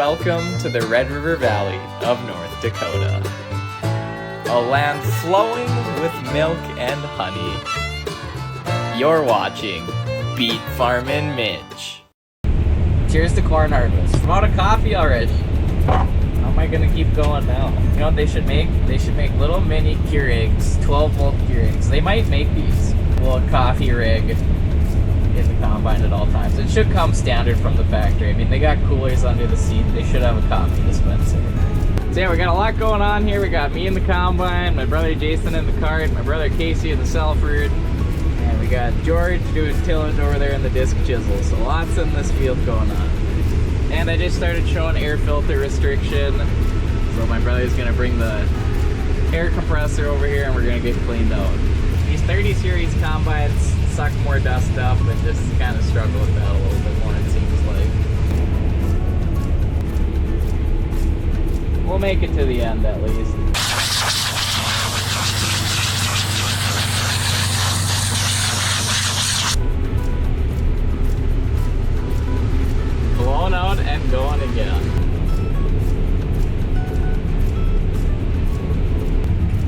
welcome to the Red River Valley of North Dakota. A land flowing with milk and honey. You're watching Beet Farmin Mitch. Cheers to corn harvest. I'm out of coffee already. How am I gonna keep going now? You know what they should make? They should make little mini Keurigs, 12-volt Keurigs. They might make these. A little coffee rig in the combine at all times. It should come standard from the factory. I mean, they got coolers under the seat. They should have a coffee dispenser. So yeah, we got a lot going on here. We got me in the combine, my brother Jason in the cart, my brother Casey in the Salford, and we got George doing tillage over there in the disc chisel. So lots in this field going on. And I just started showing air filter restriction. So my brother's gonna bring the air compressor over here and we're gonna get cleaned out. These 30 series combines suck more dust up and just kind of struggle with that a little bit more, it seems like. We'll make it to the end at least. Blown out and going again.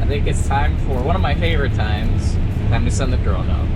I think it's time for one of my favorite times. Time to send the drone out.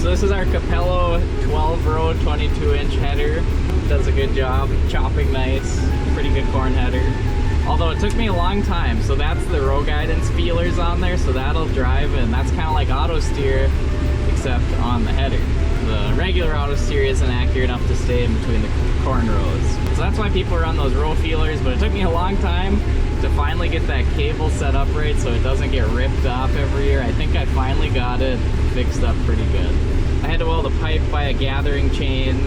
So this is our Capello 12 row 22-inch header. does a good job chopping nice. Pretty good corn header. Although it took me a long time. So that's the row guidance feelers on there, so that'll drive, and that's kind of like auto steer, except on the header. The regular auto steer isn't accurate enough to stay in between the corn rows. So that's why people run those row feelers, but it took me a long time to finally get that cable set up right so it doesn't get ripped off every year. I think I finally got it fixed up pretty good. I had to weld a pipe by a gathering chain,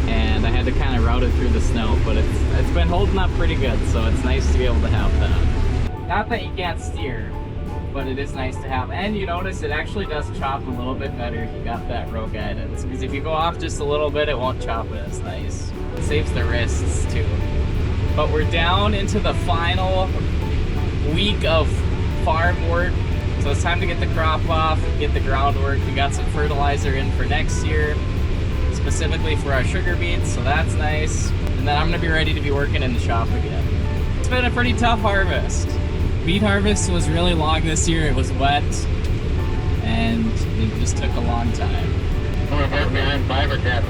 and I had to kind of route it through the snow, but it's been holding up pretty good, so it's nice to be able to have that. Not that you can't steer, but it is nice to have. And you notice it actually does chop a little bit better if you got that row guidance, because if you go off just a little bit, it won't chop it as nice. It saves the wrists too. But we're down into the final week of farm work, so it's time to get the crop off, get the groundwork. We got some fertilizer in for next year, specifically for our sugar beets, so that's nice. And then I'm gonna be ready to be working in the shop again. It's been a pretty tough harvest. Beet harvest was really long this year. It was wet, and it just took a long time. We're behind 5 or 10.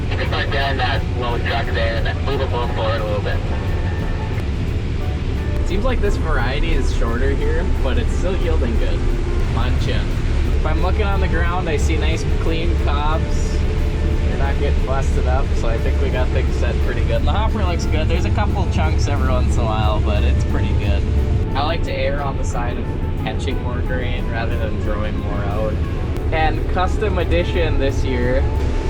You can start down that low truck there and then move it forward a little bit. Seems like this variety is shorter here, but it's still yielding good. Munchin'. If I'm looking on the ground, I see nice clean cobs. They're not getting busted up, so I think we got things set pretty good. The hopper looks good. There's a couple chunks every once in a while, but it's pretty good. I like to err on the side of catching more grain rather than throwing more out. And custom edition this year,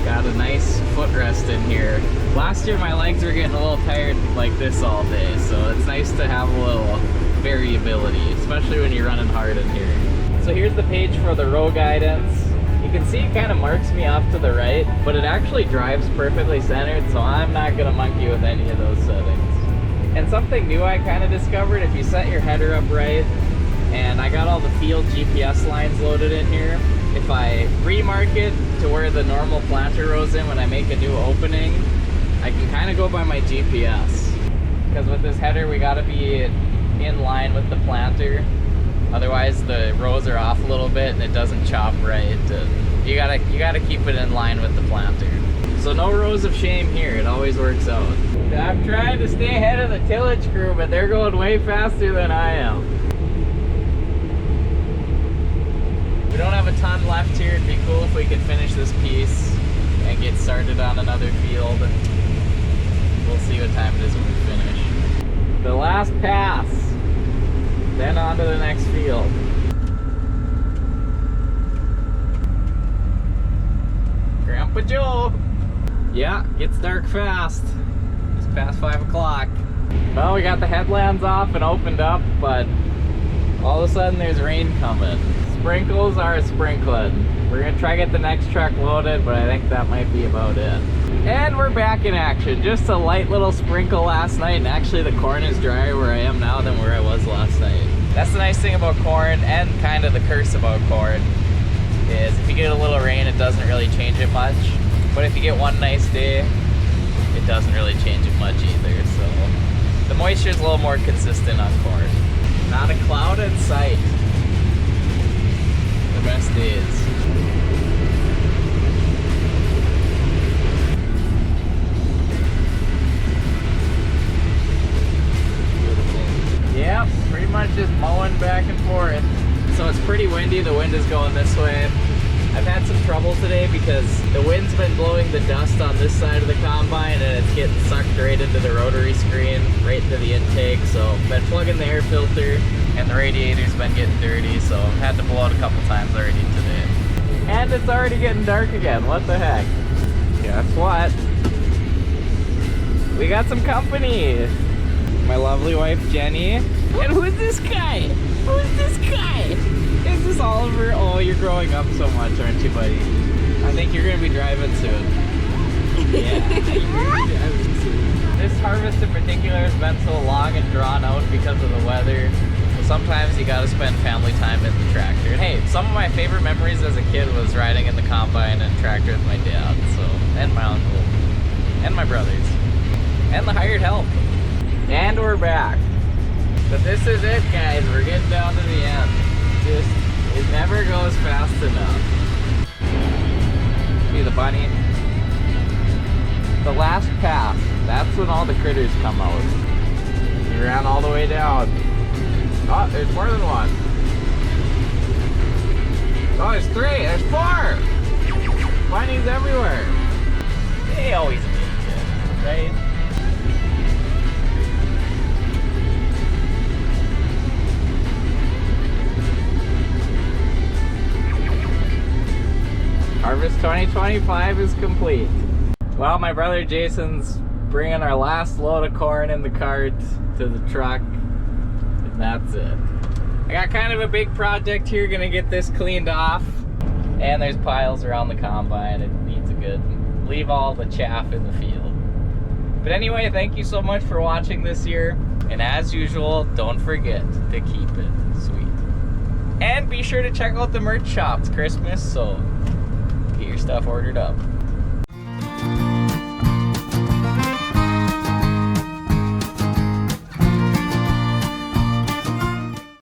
got a nice footrest in here. Last year my legs were getting a little tired like this all day, so it's nice to have a little variability, especially when you're running hard in here. So here's the page for the row guidance. You can see it kind of marks me off to the right, but it actually drives perfectly centered, so I'm not gonna monkey with any of those settings. And something new I kind of discovered, if you set your header up right, and I got all the field GPS lines loaded in here, if I remark it to where the normal planter rows in when I make a new opening, I can kind of go by my GPS. Because with this header, we got to be in line with the planter. Otherwise, the rows are off a little bit and it doesn't chop right. And you gotta keep it in line with the planter. So no rows of shame here. It always works out. I'm trying to stay ahead of the tillage crew, but they're going way faster than I am. We don't have a ton left here. It'd be cool if we could finish this piece and get started on another field. We'll see what time it is when we finish. The last pass, then on to the next field. Grandpa Joe! Yeah, gets dark fast. Just past 5 o'clock. Well, we got the headlands off and opened up, but all of a sudden there's rain coming. Sprinkles are sprinkling. We're gonna try to get the next truck loaded, but I think that might be about it. And we're back in action. Just a light little sprinkle last night, and actually the corn is drier where I am now than where I was last night. That's the nice thing about corn, and kind of the curse about corn, is if you get a little rain, it doesn't really change it much. But if you get one nice day, it doesn't really change it much either. So the moisture is a little more consistent on corn. Not a cloud in sight. The best days. Yep, pretty much just mowing back and forth. So it's pretty windy, the wind is going this way. I've had some trouble today because the wind's been blowing the dust on this side of the combine and it's getting sucked right into the rotary screen, right into the intake. So I've been plugging the air filter and the radiator's been getting dirty, so I've had to blow it a couple times already today. And it's already getting dark again, what the heck? Guess what? We got some company! My lovely wife Jenny. And who's this guy? Who's this guy? Is this Oliver? Oh, you're growing up so much, aren't you, buddy? I think you're gonna be driving soon. Yeah, you're gonna be driving soon. This harvest in particular has been so long and drawn out because of the weather. So sometimes you gotta spend family time in the tractor. And hey, some of my favorite memories as a kid was riding in the combine and tractor with my dad, so, and my uncle, and my brothers, and the hired help. And we're back. But this is it, guys. We're getting down to the end. Just, it never goes fast enough. See the bunny? the last pass, that's when all the critters come out. He ran all the way down. Oh, there's more than one. Oh, there's 3, there's 4! Bunnies everywhere. They always make it, right? Harvest 2025 is complete. Well, my brother Jason's bringing our last load of corn in the cart to the truck, and that's it. I got kind of a big project here, gonna get this cleaned off, and there's piles around the combine. It needs a good, leave all the chaff in the field. But anyway, thank you so much for watching this year, and as usual, don't forget to keep it sweet. And be sure to check out the merch shop. It's Christmas, so get your stuff ordered up.